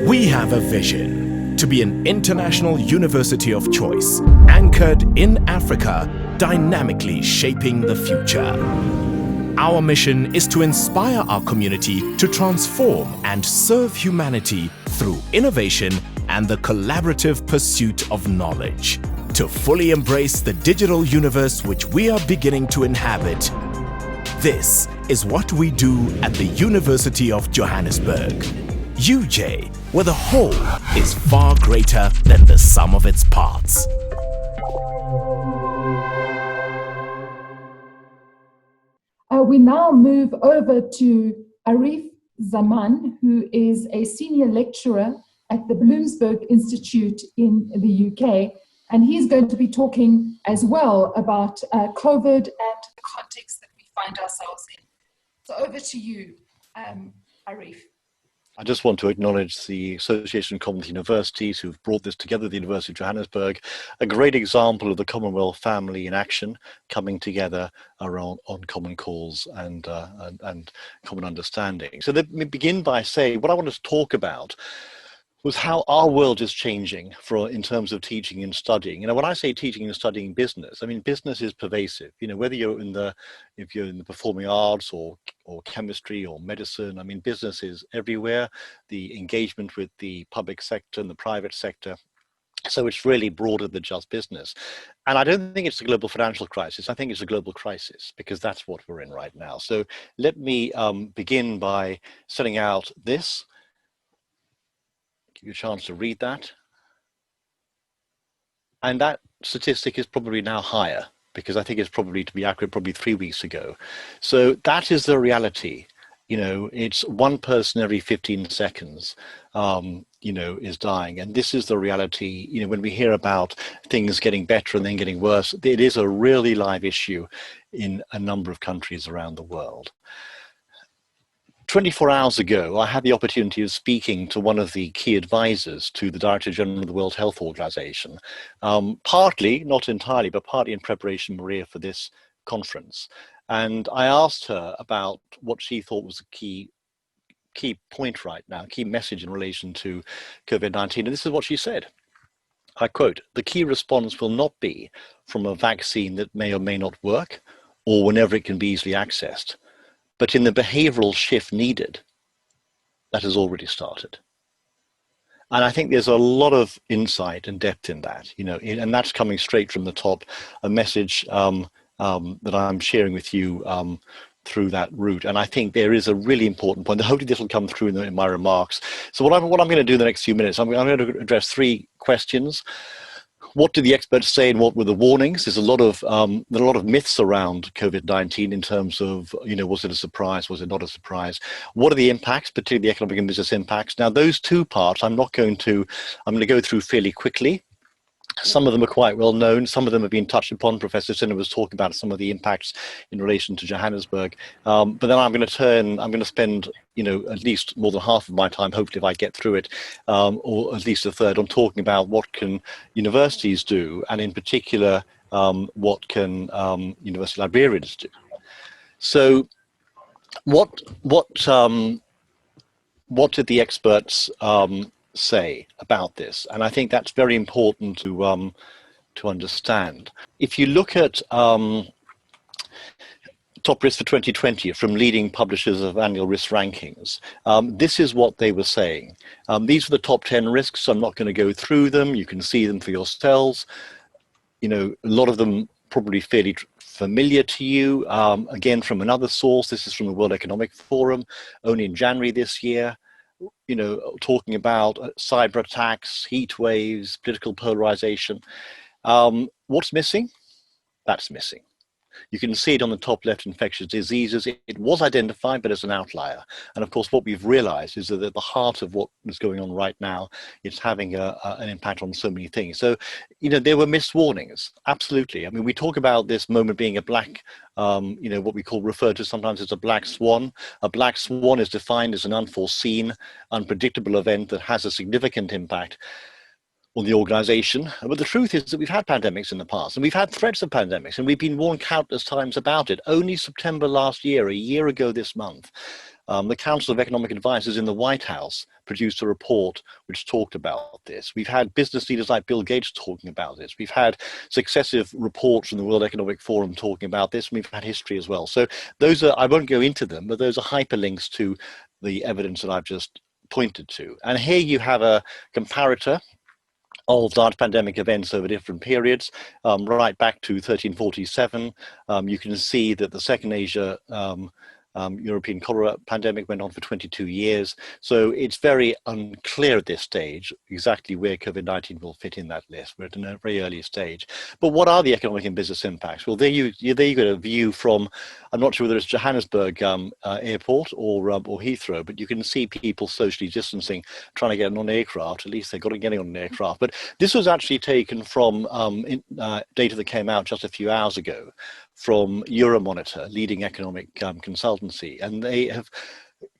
We have a vision to be an international university of choice, anchored in Africa, dynamically shaping the future. Our mission is to inspire our community to transform and serve humanity through innovation and the collaborative pursuit of knowledge. To fully embrace the digital universe which we are beginning to inhabit, this is what we do at the University of Johannesburg. UJ, where the whole is far greater than the sum of its parts. We now move over to Arif Zaman, who is a senior lecturer at the Bloomsbury Institute in the UK. And he's going to be talking as well about COVID and the context that we find ourselves in. So over to you, Arif. I just want to acknowledge the Association of Commonwealth Universities who've brought this together, the University of Johannesburg, a great example of the Commonwealth family in action, coming together around on common cause and common understanding. So let me begin by saying what I wanted to talk about was how our world is changing in terms of teaching and studying. You know, when I say teaching and studying business, I mean business is pervasive. You know, whether if you're in the performing arts or chemistry or medicine, I mean business is everywhere. The engagement with the public sector and the private sector. So it's really broader than just business. And I don't think it's a global financial crisis. I think it's a global crisis because that's what we're in right now. So let me begin by setting out this. Give you a chance to read that. And that statistic is probably now higher because I think it's probably, to be accurate, probably 3 weeks ago. So that is the reality. You know, it's one person every 15 seconds, you know, is dying. And this is the reality. You know, when we hear about things getting better and then getting worse, it is a really live issue in a number of countries around the world. 24 hours ago, I had the opportunity of speaking to one of the key advisors to the Director General of the World Health Organization, partly, not entirely, but partly in preparation, Maria, for this conference. And I asked her about what she thought was a key point right now, key message in relation to COVID-19. And this is what she said. I quote, "The key response will not be from a vaccine that may or may not work or whenever it can be easily accessed, but in the behavioral shift needed that has already started." And I think there's a lot of insight and depth in that, you know, and that's coming straight from the top, a message that I'm sharing with you through that route. And I think there is a really important point. Hopefully this will come through in my remarks. So what I'm going to do in the next few minutes, I'm going to address 3 questions. What did the experts say and what were the warnings? There's a lot of myths around COVID-19 in terms of, you know, was it a surprise? Was it not a surprise? What are the impacts, particularly the economic and business impacts? Now, those 2 parts, I'm going to go through fairly quickly. Some of them are quite well known. Some of them have been touched upon. Professor Sinner was talking about some of the impacts in relation to Johannesburg. But then I'm going to spend, you know, at least more than half of my time, hopefully if I get through it, or at least a third, on talking about what can universities do, and in particular, what can university librarians do. So what did the experts say about this? And I think that's very important to understand. If you look at top risk for 2020 from leading publishers of annual risk rankings, this is what they were saying. These are the top 10 risks. So I'm not going to go through them. You can see them for yourselves. You know, a lot of them probably fairly familiar to you. Again, from another source, this is from the World Economic Forum, only in January this year. You know, talking about cyber attacks, heat waves, political polarization. What's missing? That's missing. You can see it on the top left, infectious diseases. It was identified, but as an outlier. And of course, what we've realized is that at the heart of what is going on right now, it's having an impact on so many things. So, you know, there were missed warnings. Absolutely. I mean, we talk about this moment being a black, you know, what we refer to sometimes as a black swan. A black swan is defined as an unforeseen, unpredictable event that has a significant impact on the organization. But the truth is that we've had pandemics in the past, and we've had threats of pandemics, and we've been warned countless times about it. Only September last year, a year ago this month, The Council of Economic Advisors in the White House produced a report which talked about this. We've had business leaders like Bill Gates talking about this. We've had successive reports from the World Economic Forum talking about this. And we've had history as well. So those are, I won't go into them, but those are hyperlinks to the evidence that I've just pointed to. And here you have a comparator of large pandemic events over different periods, right back to 1347. You can see that the second Asia European cholera pandemic went on for 22 years. So it's very unclear at this stage exactly where COVID-19 will fit in that list. We're at a very early stage. But what are the economic and business impacts? Well, there you get a view from, I'm not sure whether it's Johannesburg airport or Heathrow, but you can see people socially distancing, trying to get on an aircraft. At least they got to get on an aircraft. But this was actually taken from data that came out just a few hours ago from Euromonitor, leading economic consultancy, and they have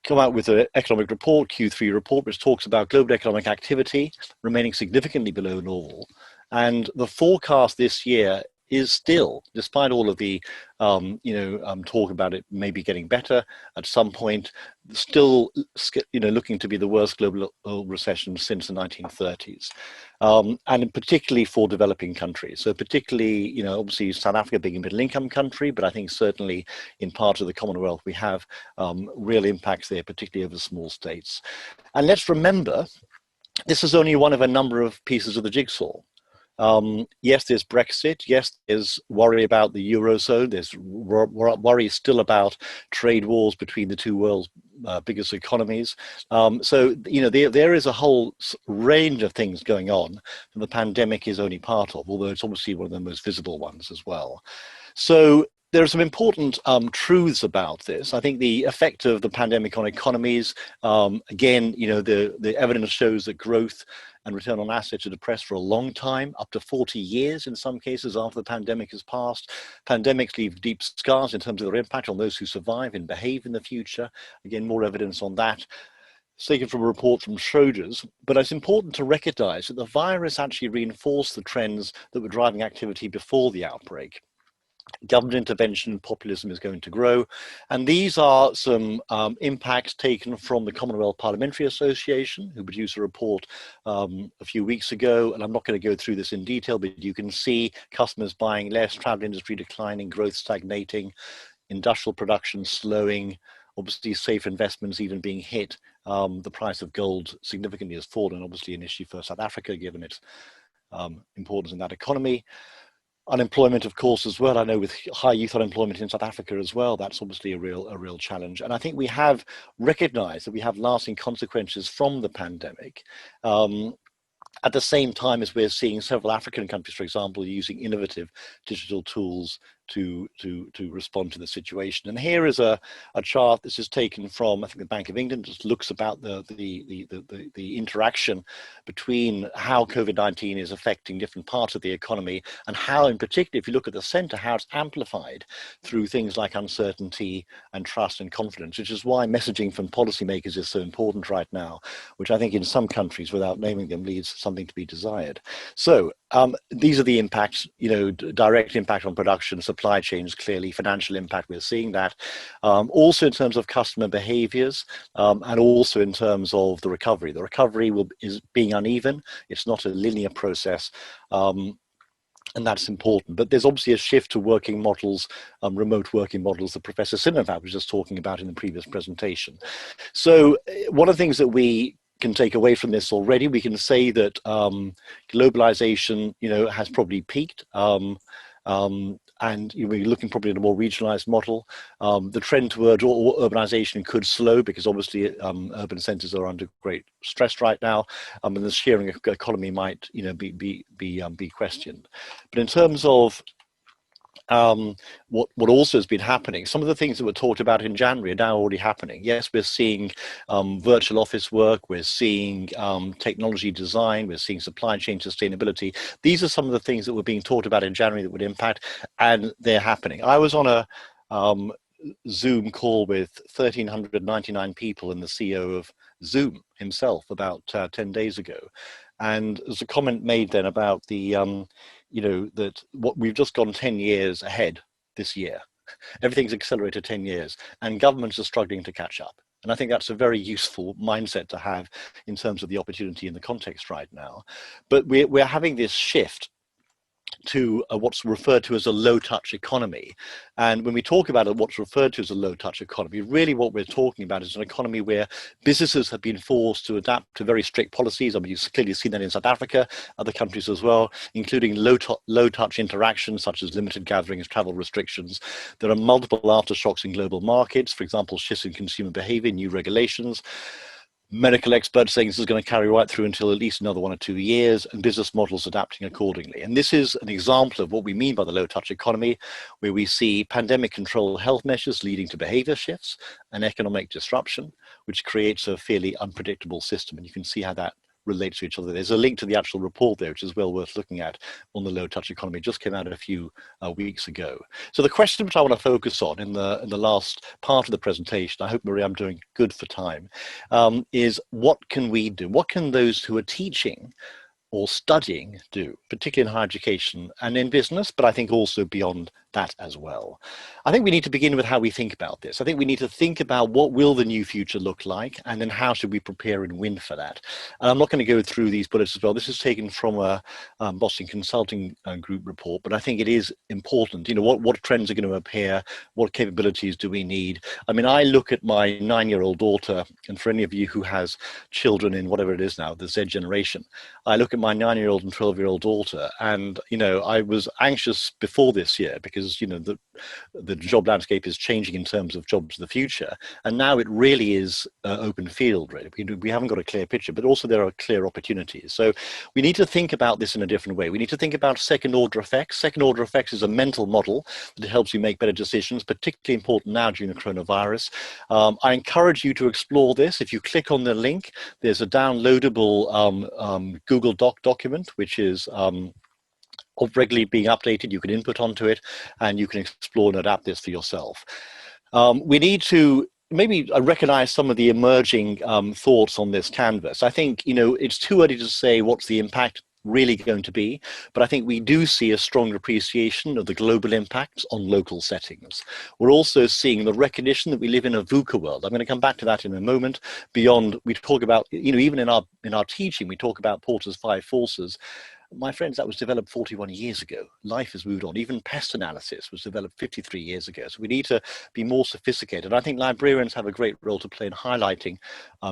come out with an economic report, Q3 report, which talks about global economic activity remaining significantly below normal, and the forecast this year is still, despite all of the talk about it maybe getting better at some point, still looking to be the worst global recession since the 1930s, and particularly for developing countries. So particularly, obviously South Africa being a middle income country, but I think certainly in parts of the Commonwealth we have real impacts there, particularly over small states. And let's remember, this is only one of a number of pieces of the jigsaw. Yes, there's Brexit. Yes, there's worry about the Eurozone. There's worry still about trade wars between the two world's biggest economies. So, there is a whole range of things going on that the pandemic is only part of, although it's obviously one of the most visible ones as well. So there are some important truths about this. I think the effect of the pandemic on economies, again, the evidence shows that growth and return on assets are depressed for a long time, up to 40 years in some cases after the pandemic has passed. Pandemics leave deep scars in terms of their impact on those who survive and behave in the future. Again, more evidence on that. It's taken from a report from Schroders, but it's important to recognize that the virus actually reinforced the trends that were driving activity before the outbreak. Government intervention and populism is going to grow. And these are some impacts taken from the Commonwealth Parliamentary Association, who produced a report a few weeks ago. And I'm not going to go through this in detail, but you can see customers buying less, travel industry declining, growth stagnating, industrial production slowing, obviously safe investments even being hit. The price of gold significantly has fallen, obviously an issue for South Africa, given its importance in that economy. Unemployment, of course, as well. I know with high youth unemployment in South Africa as well, that's obviously a real challenge. And I think we have recognized that we have lasting consequences from the pandemic. At the same time as we're seeing several African countries, for example, using innovative digital tools to respond to the situation. And here is a chart. This is taken from, I think, the Bank of England. Just looks about the interaction between how COVID-19 is affecting different parts of the economy, and how, in particular, if you look at the center, how it's amplified through things like uncertainty and trust and confidence, which is why messaging from policymakers is so important right now, which I think in some countries, without naming them, leaves something to be desired. So these are the impacts, direct impact on production, supply chains, clearly financial impact, we're seeing that. Also in terms of customer behaviors, and also in terms of the recovery. The recovery is being uneven. It's not a linear process. And that's important. But there's obviously a shift to working models, remote working models that Professor Sinovac was just talking about in the previous presentation. So one of the things that we can take away from this already, we can say that globalization, has probably peaked, and we're looking probably at a more regionalized model. The trend toward urbanization could slow, because obviously urban centers are under great stress right now, and the sharing economy might, be questioned. But in terms of what also has been happening, some of the things that were talked about in January are now already happening. Yes, we're seeing virtual office work, we're seeing technology design, we're seeing supply chain sustainability. These are some of the things that were being talked about in January that would impact, and they're happening. I was on a Zoom call with 1,399 people and the CEO of Zoom himself about 10 days ago. And there's a comment made then about the, that what we've just gone 10 years ahead this year. Everything's accelerated 10 years, and governments are struggling to catch up. And I think that's a very useful mindset to have in terms of the opportunity in the context right now. But we're having this shift to what's referred to as a low-touch economy. And when we talk about what's referred to as a low-touch economy, really what we're talking about is an economy where businesses have been forced to adapt to very strict policies. I mean, you've clearly seen that in South Africa, other countries as well, including low-touch interactions such as limited gatherings, travel restrictions. There are multiple aftershocks in global markets, for example, shifts in consumer behavior, new regulations. Medical experts saying this is going to carry right through until at least another 1 or 2 years, and business models adapting accordingly. And this is an example of what we mean by the low-touch economy, where we see pandemic control health measures leading to behavior shifts and economic disruption, which creates a fairly unpredictable system. And you can see how that relates to each other. There's a link to the actual report there, which is well worth looking at, on the low-touch economy. It just came out a few weeks ago. So the question which I want to focus on in the last part of the presentation, I hope, Maria, I'm doing good for time, is what can we do? What can those who are teaching or studying do, particularly in higher education and in business, but I think also beyond that as well. I think we need to begin with how we think about this. I think we need to think about what will the new future look like, and then how should we prepare and win for that. And I'm not going to go through these bullets as well. This is taken from a Boston Consulting Group report, but I think it is important. You know, what trends are going to appear? What capabilities do we need? I mean, I look at my 9-year-old daughter, and for any of you who has children in whatever it is now, the Z generation, I look at my 9-year-old and 12-year-old daughter, and, you know, I was anxious before this year because, you know, the job landscape is changing in terms of jobs of the future, and now it really is open field. Really, we haven't got a clear picture, but also there are clear opportunities. So we need to think about this in a different way. We need to think about second order effects. Second order effects is a mental model that helps you make better decisions, particularly important now during the coronavirus. I encourage you to explore this. If you click on the link, there's a downloadable Google Doc document, which is regularly being updated. You can input onto it, and you can explore and adapt this for yourself. We need to maybe recognize some of the emerging thoughts on this canvas. I think, you know, it's too early to say what's the impact really going to be, but I think we do see a strong appreciation of the global impacts on local settings. We're also seeing the recognition that we live in a VUCA world. I'm going to come back to that in a moment. Beyond, we talk about, you know, even in our teaching, we talk about Porter's 5 forces. My friends, that was developed 41 years ago. Life has moved on. Even pest analysis was developed 53 years ago. So we need to be more sophisticated. I think librarians have a great role to play in highlighting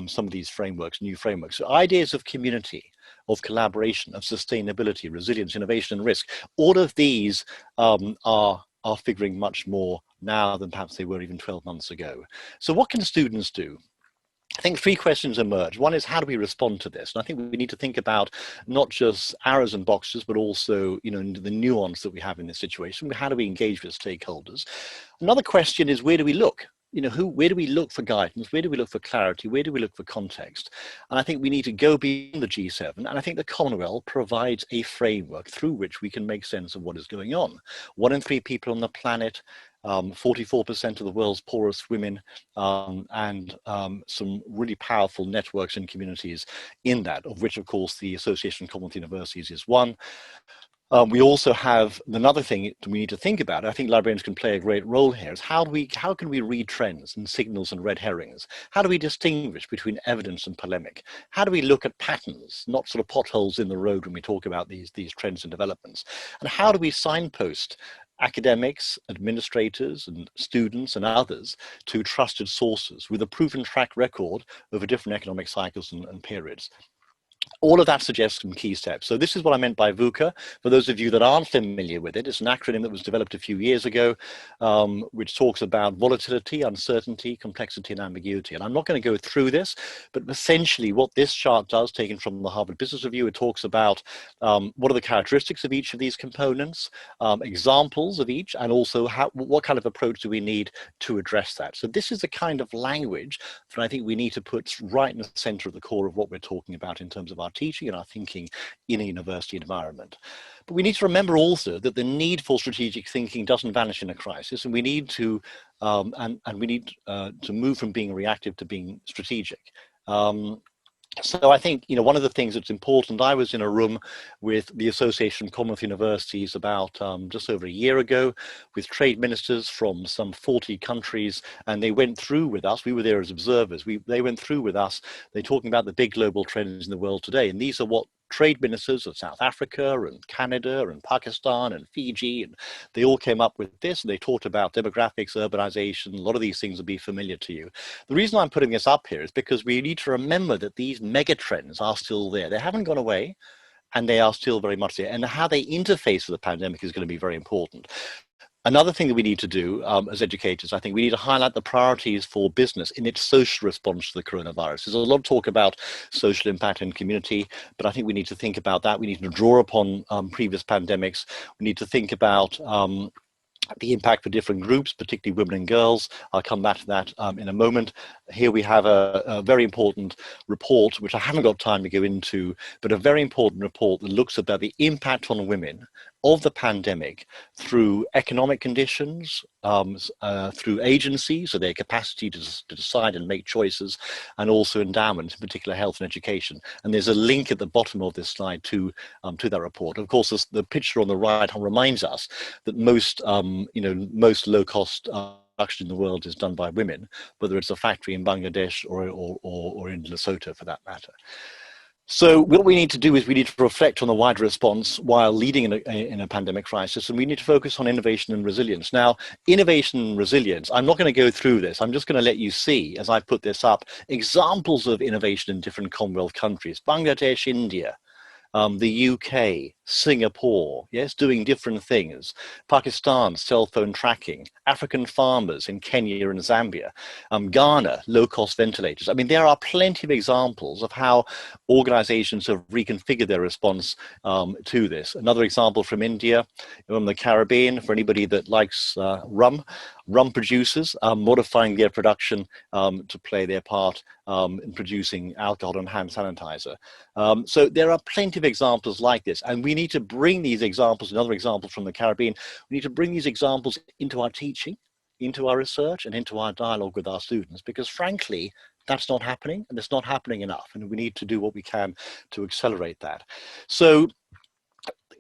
some of these frameworks, new frameworks. So ideas of community, of collaboration, of sustainability, resilience, innovation, and risk. All of these are figuring much more now than perhaps they were even 12 months ago. So what can students do? I think 3 questions emerge. One is, how do we respond to this? And I think we need to think about not just arrows and boxes, but also, you know, the nuance that we have in this situation. How do we engage with stakeholders? Another question is, where do we look? You know, where do we look for guidance? Where do we look for clarity? Where do we look for context? And I think we need to go beyond the G7. And I think the Commonwealth provides a framework through which we can make sense of what is going on. 1 in 3 people on the planet, 44% of the world's poorest women, and some really powerful networks and communities in that, of which, of course, the Association of Commonwealth Universities is one. We also have another thing we need to think about. I think librarians can play a great role here, is how can we read trends and signals and red herrings? How do we distinguish between evidence and polemic? How do we look at patterns, not sort of potholes in the road when we talk about these trends and developments? And how do we signpost academics, administrators, and students and others to trusted sources with a proven track record over different economic cycles and periods? All of that suggests some key steps. So this is what I meant by VUCA. For those of you that aren't familiar with it, it's an acronym that was developed a few years ago, which talks about volatility, uncertainty, complexity, and ambiguity. And I'm not going to go through this, but essentially what this chart does, taken from the Harvard Business Review, it talks about what are the characteristics of each of these components, examples of each, and also what kind of approach do we need to address that. So this is the kind of language that I think we need to put right in the center of the core of what we're talking about in terms of our teaching and our thinking in a university environment. But we need to remember also that the need for strategic thinking doesn't vanish in a crisis, and we need to to move from being reactive to being strategic. So I think, one of the things that's important, I was in a room with the Association of Commonwealth Universities about just over a year ago with trade ministers from some 40 countries, and they went through with us, we were there as observers, they went through with us, they're talking about the big global trends in the world today, and these are what trade ministers of South Africa and Canada and Pakistan and Fiji, and they all came up with this, and they talked about demographics, urbanization. A lot of these things will be familiar to you. The reason I'm putting this up here is because we need to remember that these mega trends are still there. They haven't gone away, and they are still very much there. And how they interface with the pandemic is going to be very important. Another thing that we need to do as educators, I think we need to highlight the priorities for business in its social response to the coronavirus. There's a lot of talk about social impact and community, but I think we need to think about that. We need to draw upon previous pandemics. We need to think about the impact for different groups, particularly women and girls. I'll come back to that in a moment. Here we have a very important report, which I haven't got time to go into, but a very important report that looks about the impact on women of the pandemic through economic conditions, through agency, so their capacity to decide and make choices, and also endowment, in particular health and education. And there's a link at the bottom of this slide to that report. Of course, the picture on the right reminds us that most low-cost production in the world is done by women, whether it's a factory in Bangladesh or in Lesotho for that matter. So what we need to do is we need to reflect on the wider response while leading in a pandemic crisis, and we need to focus on innovation and resilience. Now, innovation and resilience, I'm not going to go through this. I'm just going to let you see, as I put this up, examples of innovation in different Commonwealth countries: Bangladesh, India, the UK, Singapore, yes, doing different things. Pakistan, cell phone tracking. African farmers in Kenya and Zambia. Ghana, low-cost ventilators. I mean, there are plenty of examples of how organizations have reconfigured their response to this. Another example from India, from the Caribbean, for anybody that likes rum producers modifying their production to play their part in producing alcohol and hand sanitizer. So there are plenty of examples like this, and we need to bring these examples, another example from the Caribbean, we need to bring these examples into our teaching, into our research, and into our dialogue with our students, because frankly, that's not happening, and it's not happening enough, and we need to do what we can to accelerate that. So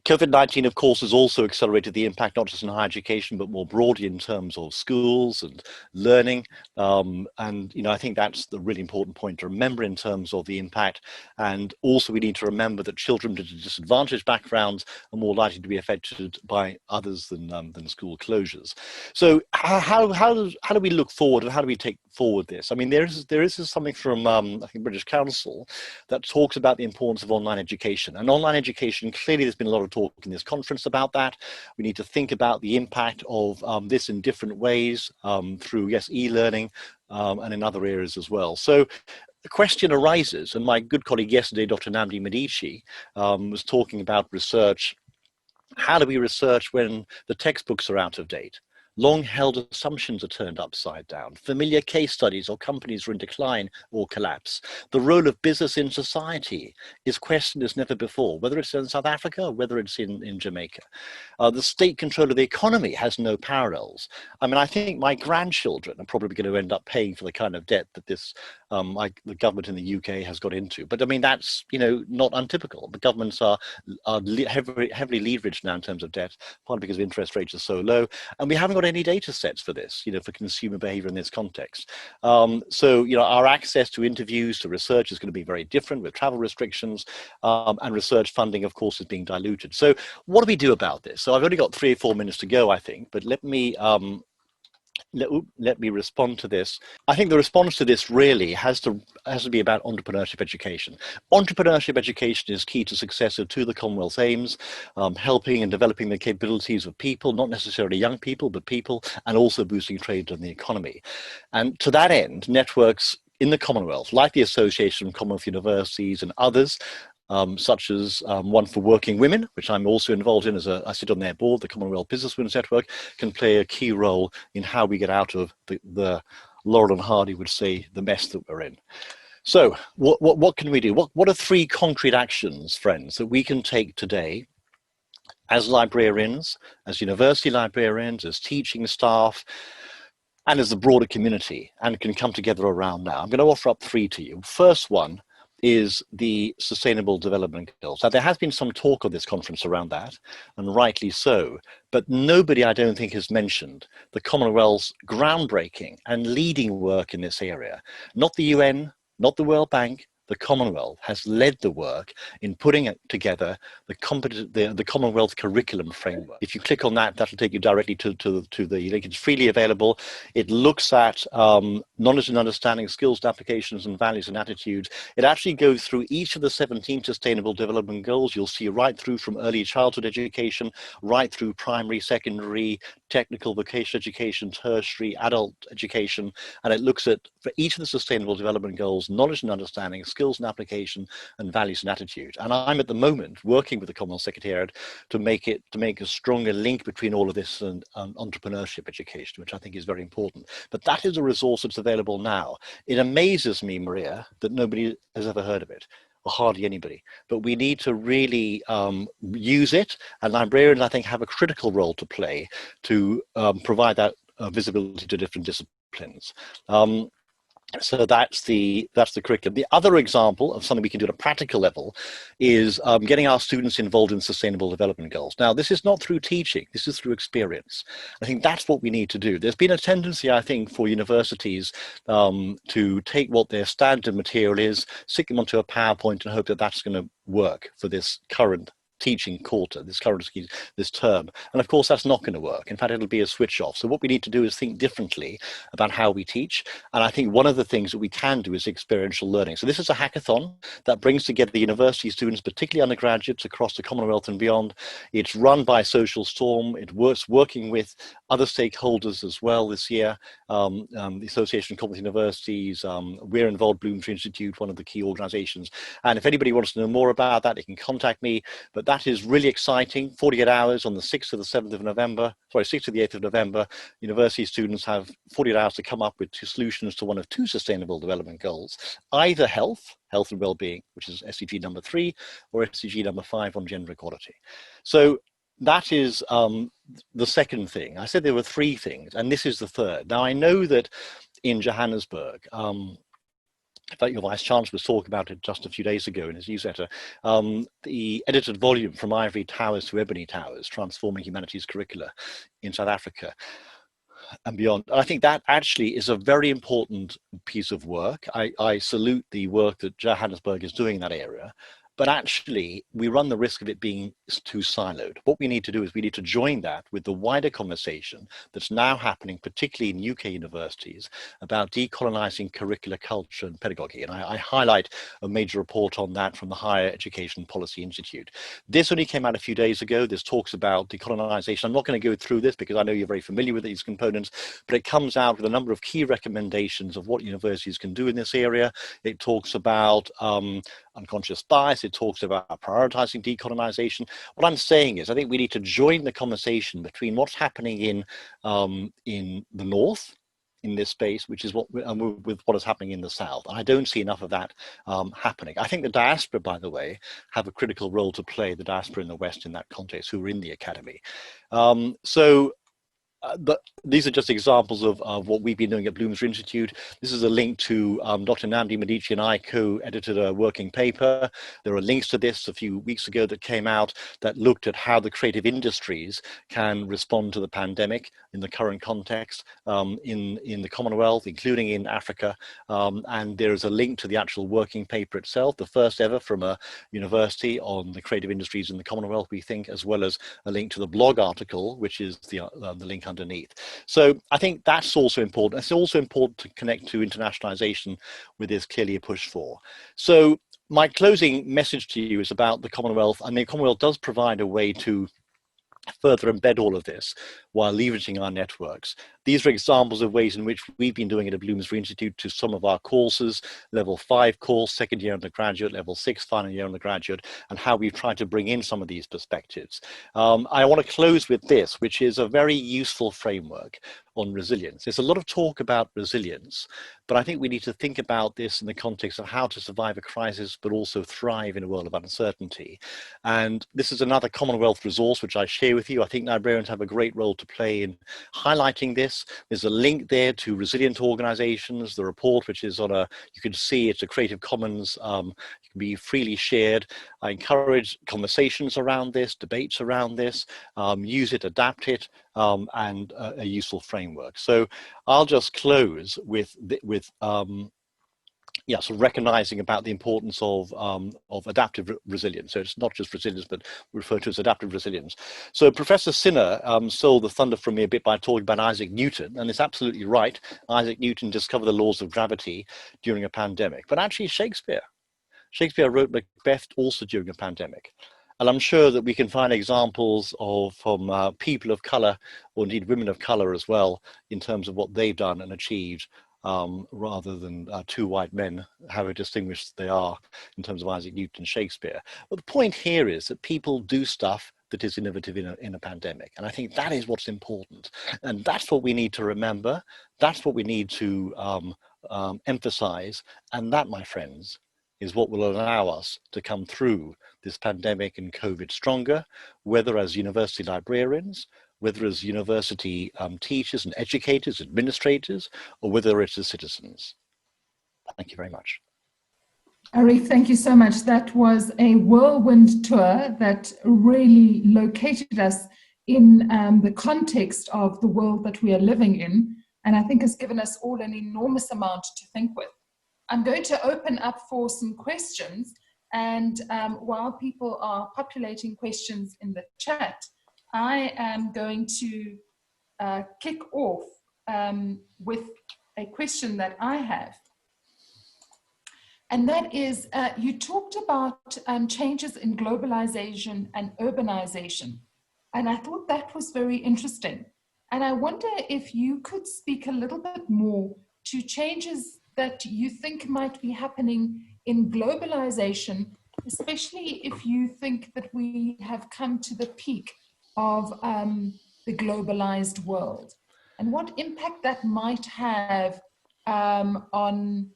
COVID-19, of course, has also accelerated the impact, not just in higher education, but more broadly in terms of schools and learning. And, I think that's the really important point to remember in terms of the impact. And also we need to remember that children with disadvantaged backgrounds are more likely to be affected by others than school closures. So how do we look forward, and how do we take forward this? I mean, there is something from, I think, British Council that talks about the importance of online education. And online education, clearly there's been a lot of talk in this conference about that. We need to think about the impact of this in different ways through, yes, e-learning and in other areas as well. So the question arises, and my good colleague yesterday, Dr. Namdi Medici, was talking about research. How do we research when the textbooks are out of date? Long-held assumptions are turned upside down. Familiar case studies or companies are in decline or collapse. The role of business in society is questioned as never before, whether it's in South Africa or whether it's in Jamaica. The state control of the economy has no parallels. I mean, I think my grandchildren are probably going to end up paying for the kind of debt that the government in the UK has got into. But I mean, that's, not untypical. The governments are heavily leveraged now in terms of debt, partly because interest rates are so low. And we haven't got any data sets for this, for consumer behavior in this context. So, our access to interviews, to research is going to be very different with travel restrictions, and research funding, of course, is being diluted. So what do we do about this? So I've only got 3 or 4 minutes to go, I think, but let me respond to this. I think the response to this really has to be about entrepreneurship education. Entrepreneurship education is key to success of 2 of the Commonwealth's aims, helping and developing the capabilities of people, not necessarily young people, but people, and also boosting trade and the economy. And to that end, networks in the Commonwealth, like the Association of Commonwealth Universities and others, such as one for working women, which I'm also involved in I sit on their board, the Commonwealth Business Network, can play a key role in how we get out of the Laurel and Hardy would say, the mess that we're in. So what can we do? What are 3 concrete actions, friends, that we can take today as librarians, as university librarians, as teaching staff, and as the broader community, and can come together around now? I'm going to offer up 3 to you. First one is the Sustainable Development Goals. Now, there has been some talk of this conference around that, and rightly so, but nobody, I don't think, has mentioned the Commonwealth's groundbreaking and leading work in this area. Not the UN, not the World Bank, the Commonwealth has led the work in putting together the Commonwealth curriculum framework. If you click on that, that'll take you directly to the link. It's freely available. It looks at knowledge and understanding, skills and applications, and values and attitudes. It actually goes through each of the 17 Sustainable Development Goals. You'll see right through from early childhood education, right through primary, secondary, technical, vocational education, tertiary, adult education, and it looks at, for each of the Sustainable Development Goals, knowledge and understanding, skills and application, and values and attitude. And I'm at the moment working with the Commonwealth Secretariat to make a stronger link between all of this and entrepreneurship education, which I think is very important. But that is a resource that's available now. It amazes me, Maria, that nobody has ever heard of it, or hardly anybody, but we need to really use it, and librarians, I think, have a critical role to play to provide that visibility to different disciplines. So that's the curriculum. The other example of something we can do at a practical level is getting our students involved in Sustainable Development Goals. Now, this is not through teaching, this is through experience. I think that's what we need to do. There's been a tendency, I think, for universities to take what their standard material is, stick them onto a PowerPoint and hope that that's going to work for this current teaching quarter, this term. And of course, that's not going to work. In fact, it'll be a switch off. So what we need to do is think differently about how we teach. And I think one of the things that we can do is experiential learning. So this is a hackathon that brings together the university students, particularly undergraduates across the Commonwealth and beyond. It's run by Social Storm. It works working with other stakeholders as well this year. The Association of Commonwealth Universities, we're involved, Bloomsbury Institute, one of the key organizations. And if anybody wants to know more about that, they can contact me. But that is really exciting. 48 hours on the 6th to the 7th of November, sorry, 6th to the 8th of November. University students have 48 hours to come up with two solutions to one of two Sustainable Development Goals, either health and well-being, which is SDG number 3, or SDG number 5 on gender equality. So that is the second thing. I said there were 3 things, and this is the third. Now, I know that in Johannesburg, in fact, your Vice Chancellor was talking about it just a few days ago in his newsletter, the edited volume From Ivory Towers to Ebony Towers, Transforming Humanities Curricula in South Africa and beyond. And I think that actually is a very important piece of work. I salute the work that Johannesburg is doing in that area. But actually, we run the risk of it being too siloed. What we need to do is we need to join that with the wider conversation that's now happening, particularly in UK universities, about decolonizing curricular culture and pedagogy. And I highlight a major report on that from the Higher Education Policy Institute. This only came out a few days ago. This talks about decolonization. I'm not going to go through this because I know you're very familiar with these components, but it comes out with a number of key recommendations of what universities can do in this area. It talks about unconscious bias. It talks about prioritizing decolonization. What I'm saying is I think we need to join the conversation between what's happening in the North in this space, which is with what is happening in the South. And I don't see enough of that happening. I think the diaspora, by the way, have a critical role to play, the diaspora in the West in that context, who are in the academy. But these are just examples of what we've been doing at Bloomsbury Institute. This is a link to Dr. Nandi Medici and I co-edited a working paper. There are links to this a few weeks ago that came out that looked at how the creative industries can respond to the pandemic in the current context in the Commonwealth, including in Africa. And there is a link to the actual working paper itself, the first ever from a university on the creative industries in the Commonwealth, we think, as well as a link to the blog article, which is the link underneath. So I think that's also important. It's also important to connect to internationalization, with this clearly a push for. So my closing message to you is about the Commonwealth. I mean, the Commonwealth does provide a way to further embed all of this while leveraging our networks. These are examples of ways in which we've been doing it at Bloomsbury Institute to some of our courses, level 5 course, second year undergraduate, level 6 final year undergraduate, and how we've tried to bring in some of these perspectives. I want to close with this, which is a very useful framework on resilience. There's a lot of talk about resilience, but I think we need to think about this in the context of how to survive a crisis, but also thrive in a world of uncertainty. And this is another Commonwealth resource which I share with you. I think librarians have a great role to play in highlighting this. There's a link there to resilient organizations, the report, which is on you can see it's a Creative Commons, it can be freely shared. I encourage conversations around this, debates around this, use it, adapt it, and a useful framework. So I'll just close with so recognizing about the importance of adaptive resilience. So it's not just resilience, but referred to as adaptive resilience. So Professor Sinner stole the thunder from me a bit by talking about Isaac Newton, and it's absolutely right. Isaac Newton discovered the laws of gravity during a pandemic, but actually Shakespeare wrote Macbeth also during a pandemic. And I'm sure that we can find examples from people of color, or indeed women of color as well, in terms of what they've done and achieved, rather than two white men, how distinguished they are in terms of Isaac Newton and Shakespeare. But the point here is that people do stuff that is innovative in a pandemic. And I think that is what's important. And that's what we need to remember. That's what we need to emphasize. And that, my friends, is what will allow us to come through this pandemic and COVID stronger, whether as university librarians, whether as university teachers and educators, administrators, or whether it's as citizens. Thank you very much. Arif, thank you so much. That was a whirlwind tour that really located us in the context of the world that we are living in, and I think has given us all an enormous amount to think with. I'm going to open up for some questions, and while people are populating questions in the chat, I am going to kick off with a question that I have. And that is, you talked about changes in globalization and urbanization. And I thought that was very interesting. And I wonder if you could speak a little bit more to changes that you think might be happening in globalization, especially if you think that we have come to the peak of the globalized world, and what impact that might have on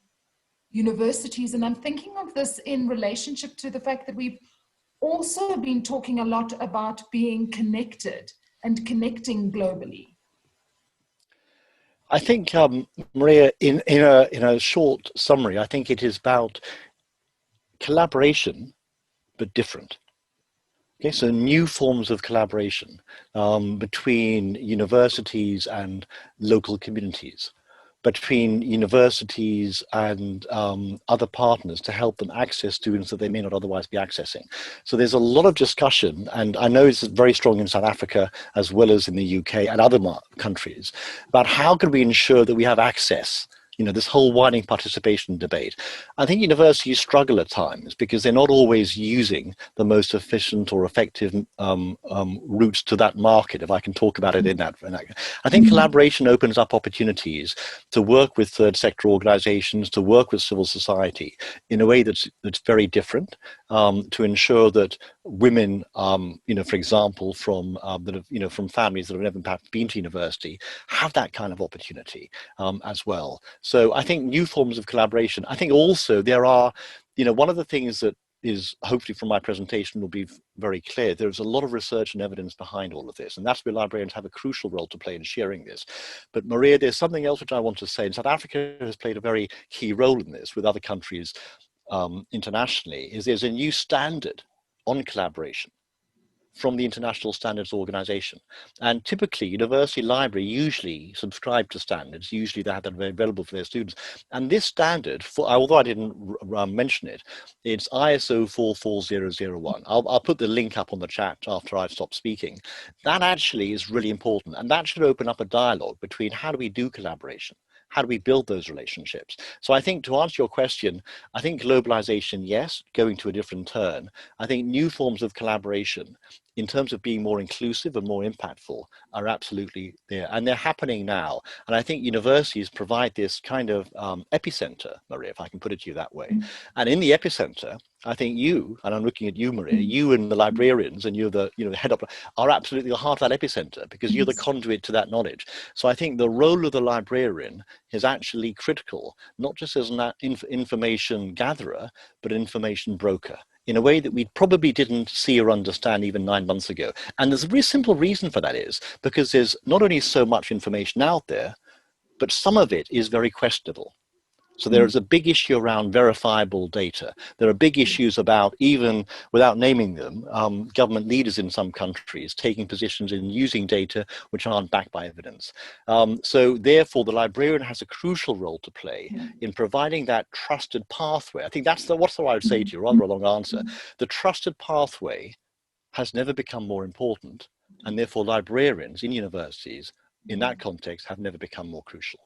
universities. And I'm thinking of this in relationship to the fact that we've also been talking a lot about being connected and connecting globally. I think, Maria, in a short summary, I think it is about collaboration, but different. Okay, so new forms of collaboration between universities and local communities, between universities and other partners to help them access students that they may not otherwise be accessing. So there's a lot of discussion, and I know it's very strong in South Africa as well as in the UK and other countries, about how can we ensure that we have access, this whole widening participation debate. I think universities struggle at times because they're not always using the most efficient or effective routes to that market, if I can talk about it in that. I think collaboration opens up opportunities to work with third sector organizations, to work with civil society in a way that's very different, to ensure that women, for example, from from families that have never perhaps been to university, have that kind of opportunity as well. So I think new forms of collaboration. I think also there are, one of the things that is hopefully from my presentation will be very clear. There's a lot of research and evidence behind all of this, and that's where librarians have a crucial role to play in sharing this. But Maria, there's something else which I want to say, and South Africa has played a very key role in this with other countries internationally, is there's a new standard on collaboration from the International Standards Organization. And typically, university library usually subscribe to standards. Usually they have that available for their students. And this standard, although I didn't mention it, it's ISO 44001. I'll put the link up on the chat after I've stopped speaking. That actually is really important. And that should open up a dialogue between how do we do collaboration? How do we build those relationships? So I think to answer your question, I think globalization, yes, going to a different turn. I think new forms of collaboration in terms of being more inclusive and more impactful are absolutely there, and they're happening now. And I think universities provide this kind of epicenter, Maria, if I can put it to you that way. And in the epicenter, I think you, and I'm looking at you, Maria, you and the librarians, and you're the head up, are absolutely the heart of that epicenter, because you're the conduit to that knowledge. So I think the role of the librarian is actually critical, not just as an information gatherer, but an information broker, in a way that we probably didn't see or understand even 9 months ago. And there's a very simple reason for that, is because there's not only so much information out there, but some of it is very questionable. So there is a big issue around verifiable data. There are big issues about, even without naming them, government leaders in some countries taking positions in using data which aren't backed by evidence. So therefore, the librarian has a crucial role to play in providing that trusted pathway. I think that's what I would say to you, rather a long answer. The trusted pathway has never become more important, and therefore librarians in universities in that context have never become more crucial.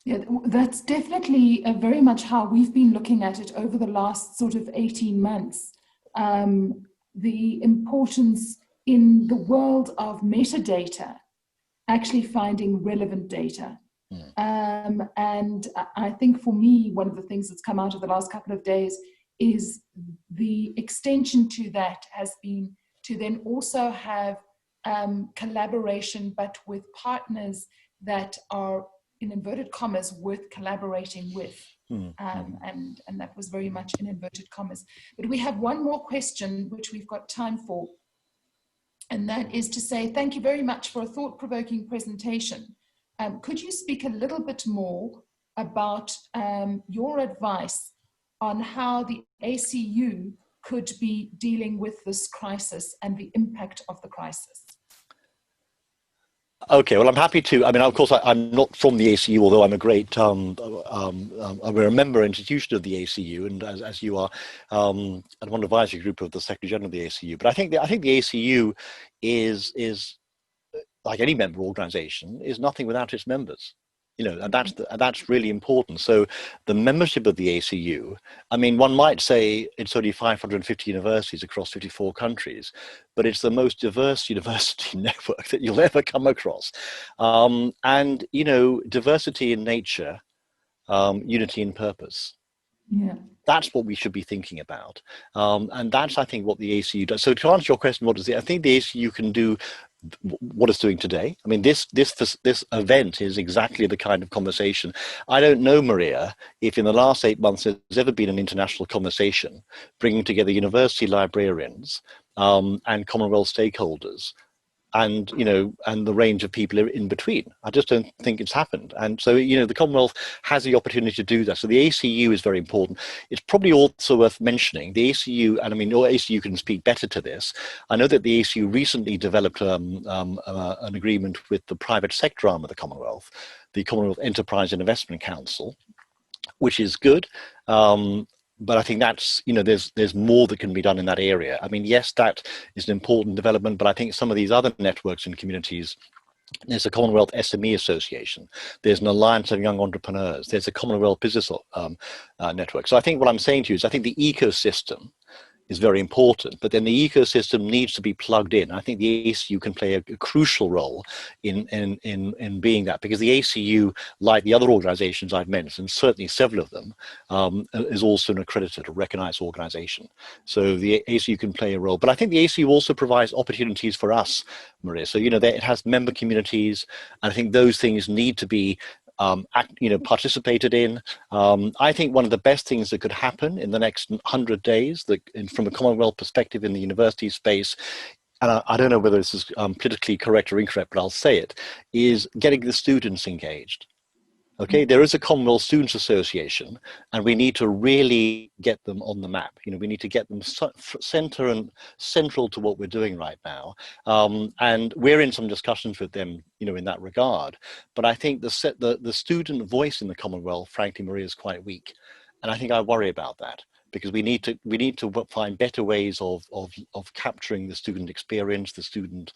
Yeah, that's definitely very much how we've been looking at it over the last sort of 18 months. The importance in the world of metadata, actually finding relevant data. And I think for me, one of the things that's come out of the last couple of days is the extension to that has been to then also have collaboration, but with partners that are, in inverted commas, worth collaborating with. And that was very much in inverted commas. But we have one more question, which we've got time for. And that is to say, thank you very much for a thought-provoking presentation. Could you speak a little bit more about your advice on how the ACU could be dealing with this crisis and the impact of the crisis? Okay, well, I'm happy to. I mean, of course, I'm not from the ACU, although I'm a great, we're a member institution of the ACU, and as you are, and one advisory group of the Secretary General of the ACU. But I think the ACU is like any member organisation, is nothing without its members. And that's really important. So the membership of the ACU, I mean, one might say it's only 550 universities across 54 countries, but it's the most diverse university network that you'll ever come across. And, diversity in nature, unity in purpose. Yeah. That's what we should be thinking about. And that's, I think, what the ACU does. So to answer your question, what does it? I think the ACU can do what it's doing today. I mean, this event is exactly the kind of conversation. I don't know, Maria, if in the last 8 months there's ever been an international conversation bringing together university librarians and Commonwealth stakeholders, and and the range of people in between. I just don't think it's happened. And so the Commonwealth has the opportunity to do that. So the ACU is very important. It's probably also worth mentioning the ACU, and I mean, your ACU can speak better to this. I know that the ACU recently developed an agreement with the private sector arm of the Commonwealth, the Commonwealth Enterprise and Investment Council, which is good. But I think that's, there's more that can be done in that area. I mean, yes, that is an important development, but I think some of these other networks and communities, there's a Commonwealth SME Association, there's an Alliance of Young Entrepreneurs, there's a Commonwealth Business Network. So I think what I'm saying to you is I think the ecosystem is very important, but then the ecosystem needs to be plugged in. I think the ACU can play a crucial role in being that, because the ACU, like the other organizations I've mentioned, certainly several of them, is also an accredited or recognized organization. So the ACU can play a role. But I think the ACU also provides opportunities for us, Maria. So, it has member communities, and I think those things need to be participated in. I think one of the best things that could happen in the next 100 days, from a Commonwealth perspective in the university space, and I don't know whether this is politically correct or incorrect, but I'll say it, is getting the students engaged. Okay, there is a Commonwealth Students Association, and we need to really get them on the map. We need to get them central to what we're doing right now. And we're in some discussions with them, in that regard. But I think the student voice in the Commonwealth, frankly, Maria, is quite weak. And I think I worry about that, because we need to find better ways of capturing the student experience, the student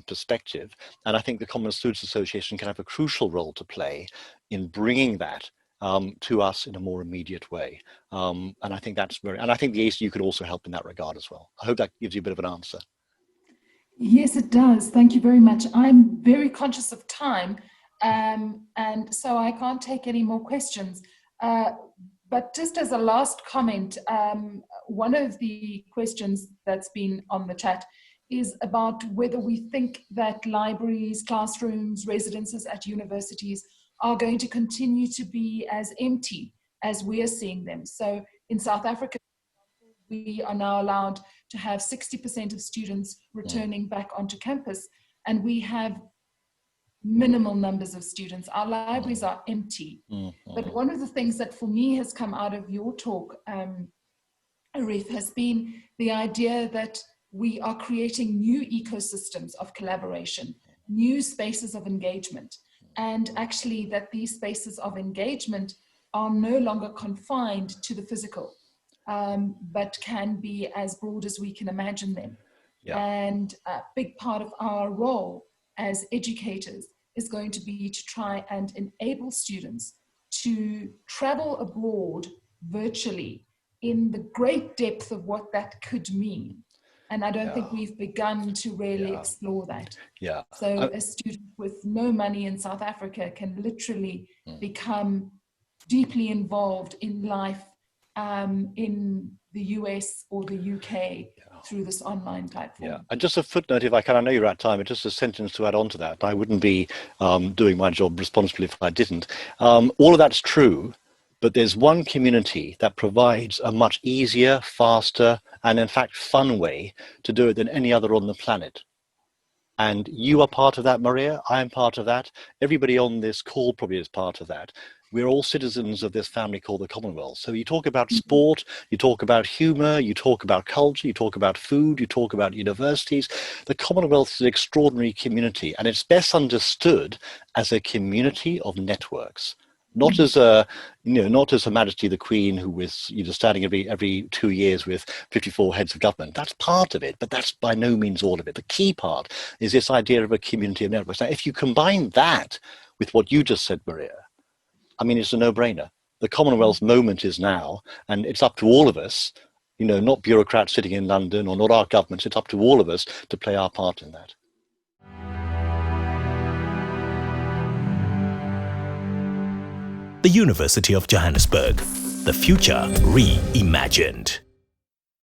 perspective. And I think the Commonwealth Students Association can have a crucial role to play in bringing that to us in a more immediate way. And I think that's and I think the ACU could also help in that regard as well. I hope that gives you a bit of an answer. Yes, it does. Thank you very much. I'm very conscious of time, and so I can't take any more questions. But just as a last comment, one of the questions that's been on the chat is about whether we think that libraries, classrooms, residences at universities are going to continue to be as empty as we are seeing them. So in South Africa, we are now allowed to have 60% of students returning back onto campus, and we have minimal numbers of students. Our libraries are empty. But one of the things that for me has come out of your talk, Arif, has been the idea that we are creating new ecosystems of collaboration, new spaces of engagement, and actually that these spaces of engagement are no longer confined to the physical, but can be as broad as we can imagine them. Yeah. And a big part of our role as educators is going to be to try and enable students to travel abroad virtually in the great depth of what that could mean. And I don't think we've begun to really explore that. Yeah. So a student with no money in South Africa can literally become deeply involved in life in the US or the UK through this online platform. Yeah, and just a footnote, if I can, I know you're out of time, but just a sentence to add on to that. I wouldn't be doing my job responsibly if I didn't. All of that's true, but there's one community that provides a much easier, faster, and in fact fun way to do it than any other on the planet. And you are part of that, Maria. I am part of that. Everybody on this call probably is part of that. We're all citizens of this family called the Commonwealth. So you talk about sport, you talk about humour, you talk about culture, you talk about food, you talk about universities. The Commonwealth is an extraordinary community, and it's best understood as a community of networks. Not as not as Her Majesty the Queen, who is standing every 2 years with 54 heads of government. That's part of it, but that's by no means all of it. The key part is this idea of a community of networks. Now, if you combine that with what you just said, Maria, I mean, it's a no-brainer. The Commonwealth moment is now, and it's up to all of us, not bureaucrats sitting in London or not our governments. It's up to all of us to play our part in that. The University of Johannesburg, the future reimagined.